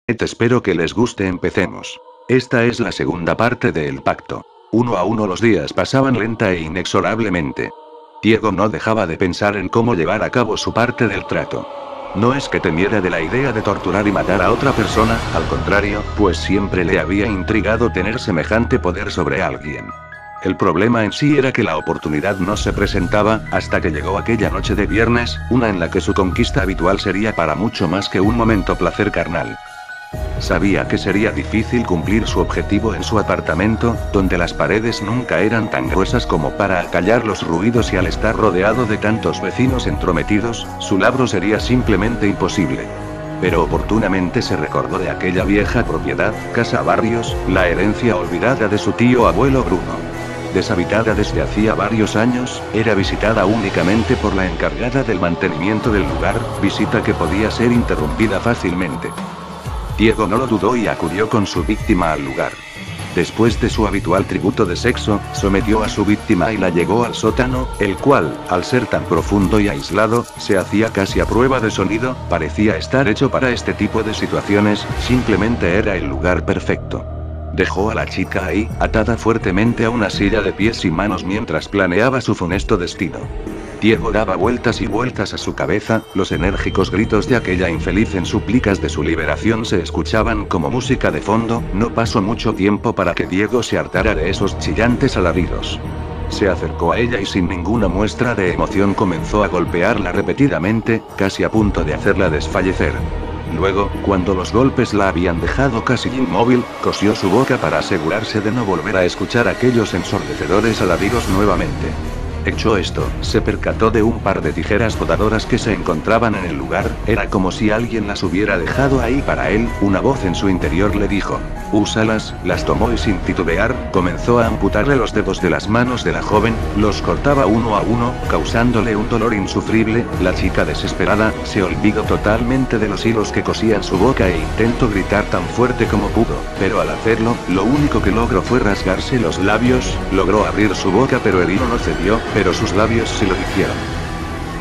Espero que les guste, empecemos. Esta es la segunda parte de El Pacto. Uno a uno los días pasaban lenta e inexorablemente. Diego no dejaba de pensar en cómo llevar a cabo su parte del trato. No es que temiera de la idea de torturar y matar a otra persona, al contrario, pues siempre le había intrigado tener semejante poder sobre alguien. El problema en sí era que la oportunidad no se presentaba, hasta que llegó aquella noche de viernes, una en la que su conquista habitual sería para mucho más que un momento placer carnal. Sabía que sería difícil cumplir su objetivo en su apartamento, donde las paredes nunca eran tan gruesas como para acallar los ruidos y al estar rodeado de tantos vecinos entrometidos, su labro sería simplemente imposible. Pero oportunamente se recordó de aquella vieja propiedad, Casa Barrios, la herencia olvidada de su tío abuelo Bruno. Deshabitada desde hacía varios años, era visitada únicamente por la encargada del mantenimiento del lugar, visita que podía ser interrumpida fácilmente. Diego no lo dudó y acudió con su víctima al lugar. Después de su habitual tributo de sexo, sometió a su víctima y la llevó al sótano, el cual, al ser tan profundo y aislado, se hacía casi a prueba de sonido, parecía estar hecho para este tipo de situaciones, simplemente era el lugar perfecto. Dejó a la chica ahí, atada fuertemente a una silla de pies y manos mientras planeaba su funesto destino. Diego daba vueltas y vueltas a su cabeza, los enérgicos gritos de aquella infeliz en súplicas de su liberación se escuchaban como música de fondo, no pasó mucho tiempo para que Diego se hartara de esos chillantes alaridos. Se acercó a ella y sin ninguna muestra de emoción comenzó a golpearla repetidamente, casi a punto de hacerla desfallecer. Luego, cuando los golpes la habían dejado casi inmóvil, cosió su boca para asegurarse de no volver a escuchar aquellos ensordecedores alaridos nuevamente. Hecho esto, se percató de un par de tijeras podadoras que se encontraban en el lugar, era como si alguien las hubiera dejado ahí para él, una voz en su interior le dijo: úsalas, las tomó y sin titubear, comenzó a amputarle los dedos de las manos de la joven, los cortaba uno a uno, causándole un dolor insufrible. La chica desesperada, se olvidó totalmente de los hilos que cosían su boca e intentó gritar tan fuerte como pudo, pero al hacerlo, lo único que logró fue rasgarse los labios, logró abrir su boca pero el hilo no cedió, pero sus labios sí lo hicieron.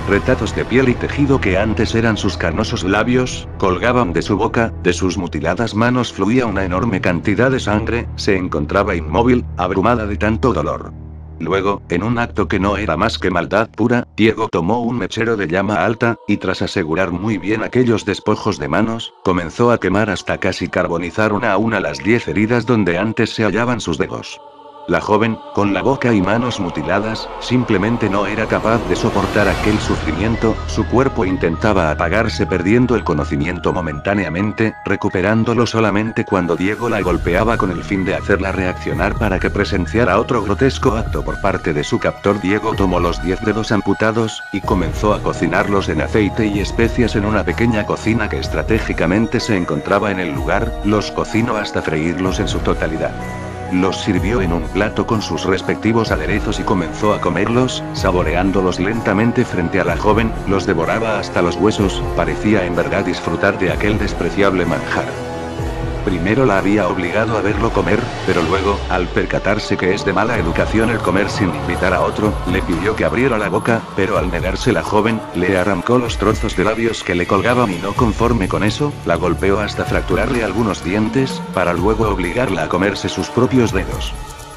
Retazos de piel y tejido que antes eran sus carnosos labios, colgaban de su boca, de sus mutiladas manos fluía una enorme cantidad de sangre, se encontraba inmóvil, abrumada de tanto dolor. Luego, en un acto que no era más que maldad pura, Diego tomó un mechero de llama alta, y tras asegurar muy bien aquellos despojos de manos, comenzó a quemar hasta casi carbonizar una a una las 10 heridas donde antes se hallaban sus dedos. La joven, con la boca y manos mutiladas, simplemente no era capaz de soportar aquel sufrimiento, su cuerpo intentaba apagarse perdiendo el conocimiento momentáneamente, recuperándolo solamente cuando Diego la golpeaba con el fin de hacerla reaccionar para que presenciara otro grotesco acto por parte de su captor. Diego tomó los 10 dedos amputados, y comenzó a cocinarlos en aceite y especias en una pequeña cocina que estratégicamente se encontraba en el lugar, los cocinó hasta freírlos en su totalidad. Los sirvió en un plato con sus respectivos aderezos y comenzó a comerlos, saboreándolos lentamente frente a la joven, los devoraba hasta los huesos, parecía en verdad disfrutar de aquel despreciable manjar. Primero la había obligado a verlo comer, pero luego, al percatarse que es de mala educación el comer sin invitar a otro, le pidió que abriera la boca, pero al negarse la joven, le arrancó los trozos de labios que le colgaban y no conforme con eso, la golpeó hasta fracturarle algunos dientes, para luego obligarla a comerse sus propios dedos.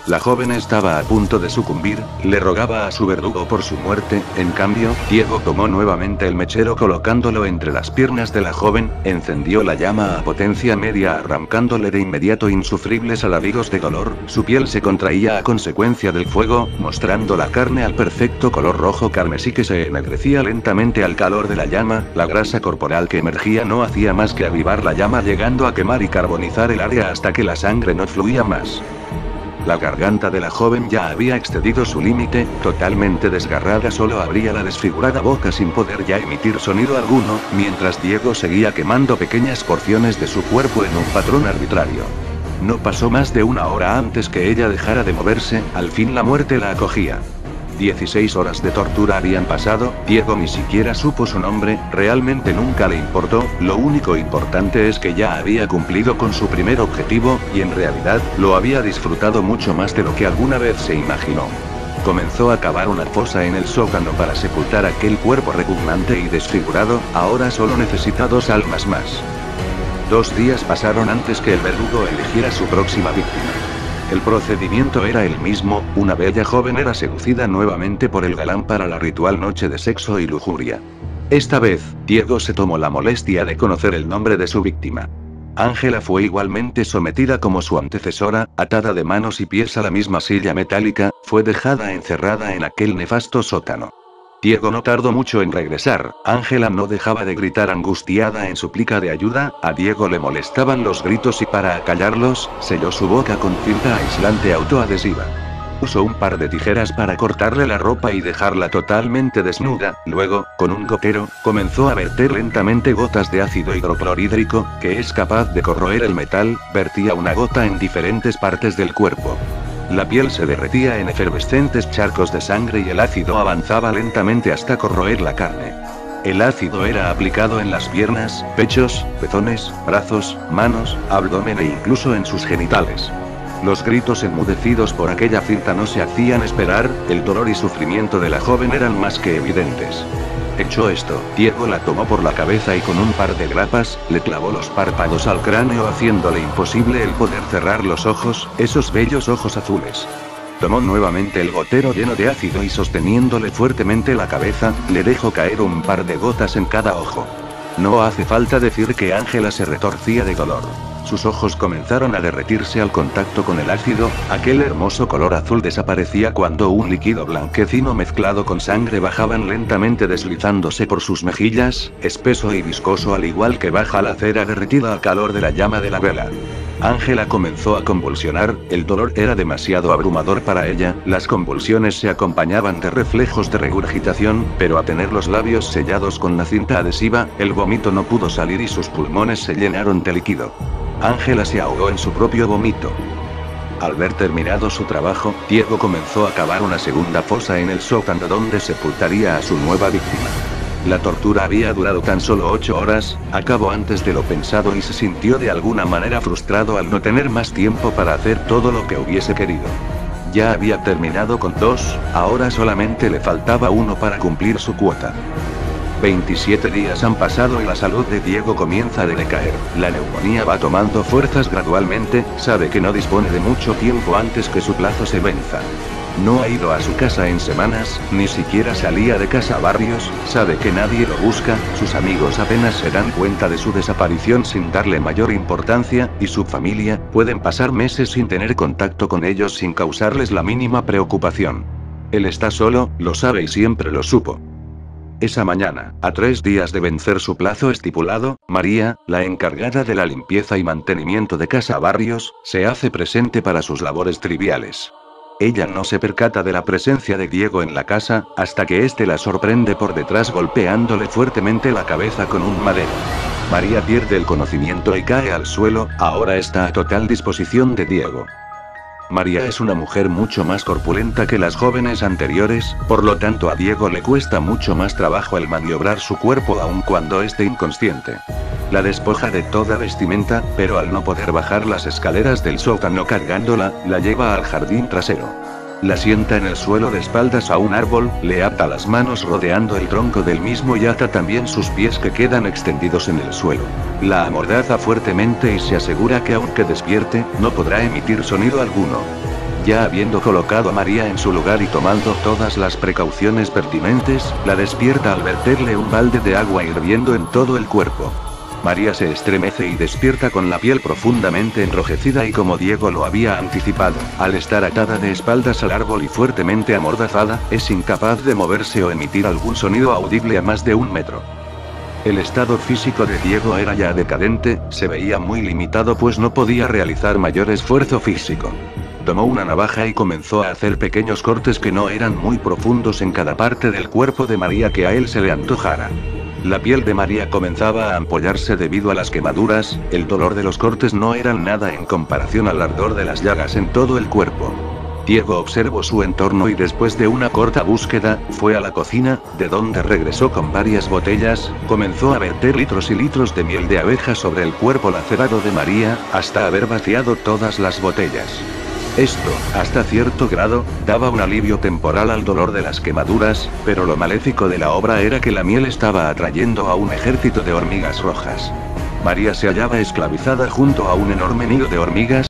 La joven estaba a punto de sucumbir, le rogaba a su verdugo por su muerte, en cambio, Diego tomó nuevamente el mechero colocándolo entre las piernas de la joven, encendió la llama a potencia media arrancándole de inmediato insufribles alaridos de dolor, su piel se contraía a consecuencia del fuego, mostrando la carne al perfecto color rojo carmesí que se ennegrecía lentamente al calor de la llama, la grasa corporal que emergía no hacía más que avivar la llama llegando a quemar y carbonizar el área hasta que la sangre no fluía más. La garganta de la joven ya había excedido su límite, totalmente desgarrada solo abría la desfigurada boca sin poder ya emitir sonido alguno, mientras Diego seguía quemando pequeñas porciones de su cuerpo en un patrón arbitrario. No pasó más de una hora antes que ella dejara de moverse, al fin la muerte la acogía. 16 horas de tortura habían pasado, Diego ni siquiera supo su nombre, realmente nunca le importó, lo único importante es que ya había cumplido con su primer objetivo, y en realidad, lo había disfrutado mucho más de lo que alguna vez se imaginó. Comenzó a cavar una fosa en el sótano para sepultar aquel cuerpo repugnante y desfigurado, ahora solo necesita 2 almas más. 2 días pasaron antes que el verdugo eligiera su próxima víctima. El procedimiento era el mismo, una bella joven era seducida nuevamente por el galán para la ritual noche de sexo y lujuria. Esta vez, Diego se tomó la molestia de conocer el nombre de su víctima. Ángela fue igualmente sometida como su antecesora, atada de manos y pies a la misma silla metálica, fue dejada encerrada en aquel nefasto sótano. Diego no tardó mucho en regresar, Ángela no dejaba de gritar angustiada en súplica de ayuda, a Diego le molestaban los gritos y para acallarlos, selló su boca con cinta aislante autoadhesiva. Usó un par de tijeras para cortarle la ropa y dejarla totalmente desnuda, luego, con un gotero, comenzó a verter lentamente gotas de ácido hidroclorhídrico, que es capaz de corroer el metal, vertía una gota en diferentes partes del cuerpo. La piel se derretía en efervescentes charcos de sangre y el ácido avanzaba lentamente hasta corroer la carne. El ácido era aplicado en las piernas, pechos, pezones, brazos, manos, abdomen e incluso en sus genitales. Los gritos enmudecidos por aquella cinta no se hacían esperar, el dolor y sufrimiento de la joven eran más que evidentes. Hecho esto, Diego la tomó por la cabeza y con un par de grapas, le clavó los párpados al cráneo haciéndole imposible el poder cerrar los ojos, esos bellos ojos azules. Tomó nuevamente el gotero lleno de ácido y sosteniéndole fuertemente la cabeza, le dejó caer un par de gotas en cada ojo. No hace falta decir que Ángela se retorcía de dolor. Sus ojos comenzaron a derretirse al contacto con el ácido, aquel hermoso color azul desaparecía cuando un líquido blanquecino mezclado con sangre bajaban lentamente deslizándose por sus mejillas, espeso y viscoso al igual que baja la cera derretida al calor de la llama de la vela. Ángela comenzó a convulsionar, el dolor era demasiado abrumador para ella, las convulsiones se acompañaban de reflejos de regurgitación, pero a tener los labios sellados con la cinta adhesiva, el vómito no pudo salir y sus pulmones se llenaron de líquido. Ángela se ahogó en su propio vómito. Al ver terminado su trabajo, Diego comenzó a cavar una segunda fosa en el sótano donde sepultaría a su nueva víctima. La tortura había durado tan solo 8 horas, acabó antes de lo pensado y se sintió de alguna manera frustrado al no tener más tiempo para hacer todo lo que hubiese querido. Ya había terminado con 2, ahora solamente le faltaba 1 para cumplir su cuota. 27 días han pasado y la salud de Diego comienza a decaer, la neumonía va tomando fuerzas gradualmente, sabe que no dispone de mucho tiempo antes que su plazo se venza. No ha ido a su casa en semanas, ni siquiera salía de casa a Barrios, sabe que nadie lo busca, sus amigos apenas se dan cuenta de su desaparición sin darle mayor importancia, y su familia, pueden pasar meses sin tener contacto con ellos sin causarles la mínima preocupación. Él está solo, lo sabe y siempre lo supo. Esa mañana, a 3 días de vencer su plazo estipulado, María, la encargada de la limpieza y mantenimiento de Casa Barrios, se hace presente para sus labores triviales. Ella no se percata de la presencia de Diego en la casa, hasta que éste la sorprende por detrás golpeándole fuertemente la cabeza con un madero. María pierde el conocimiento y cae al suelo, ahora está a total disposición de Diego. María es una mujer mucho más corpulenta que las jóvenes anteriores, por lo tanto a Diego le cuesta mucho más trabajo el maniobrar su cuerpo aun cuando esté inconsciente. La despoja de toda vestimenta, pero al no poder bajar las escaleras del sótano cargándola, la lleva al jardín trasero. La sienta en el suelo de espaldas a un árbol, le ata las manos rodeando el tronco del mismo y ata también sus pies que quedan extendidos en el suelo. La amordaza fuertemente y se asegura que aunque despierte, no podrá emitir sonido alguno. Ya habiendo colocado a María en su lugar y tomando todas las precauciones pertinentes, la despierta al verterle un balde de agua hirviendo en todo el cuerpo. María se estremece y despierta con la piel profundamente enrojecida y como Diego lo había anticipado, al estar atada de espaldas al árbol y fuertemente amordazada, es incapaz de moverse o emitir algún sonido audible a más de 1 metro. El estado físico de Diego era ya decadente, se veía muy limitado pues no podía realizar mayor esfuerzo físico. Tomó una navaja y comenzó a hacer pequeños cortes que no eran muy profundos en cada parte del cuerpo de María que a él se le antojara. La piel de María comenzaba a ampollarse debido a las quemaduras, el dolor de los cortes no eran nada en comparación al ardor de las llagas en todo el cuerpo. Diego observó su entorno y después de una corta búsqueda, fue a la cocina, de donde regresó con varias botellas, comenzó a verter litros y litros de miel de abeja sobre el cuerpo lacerado de María, hasta haber vaciado todas las botellas. Esto, hasta cierto grado, daba un alivio temporal al dolor de las quemaduras, pero lo maléfico de la obra era que la miel estaba atrayendo a un ejército de hormigas rojas. María se hallaba esclavizada junto a un enorme nido de hormigas,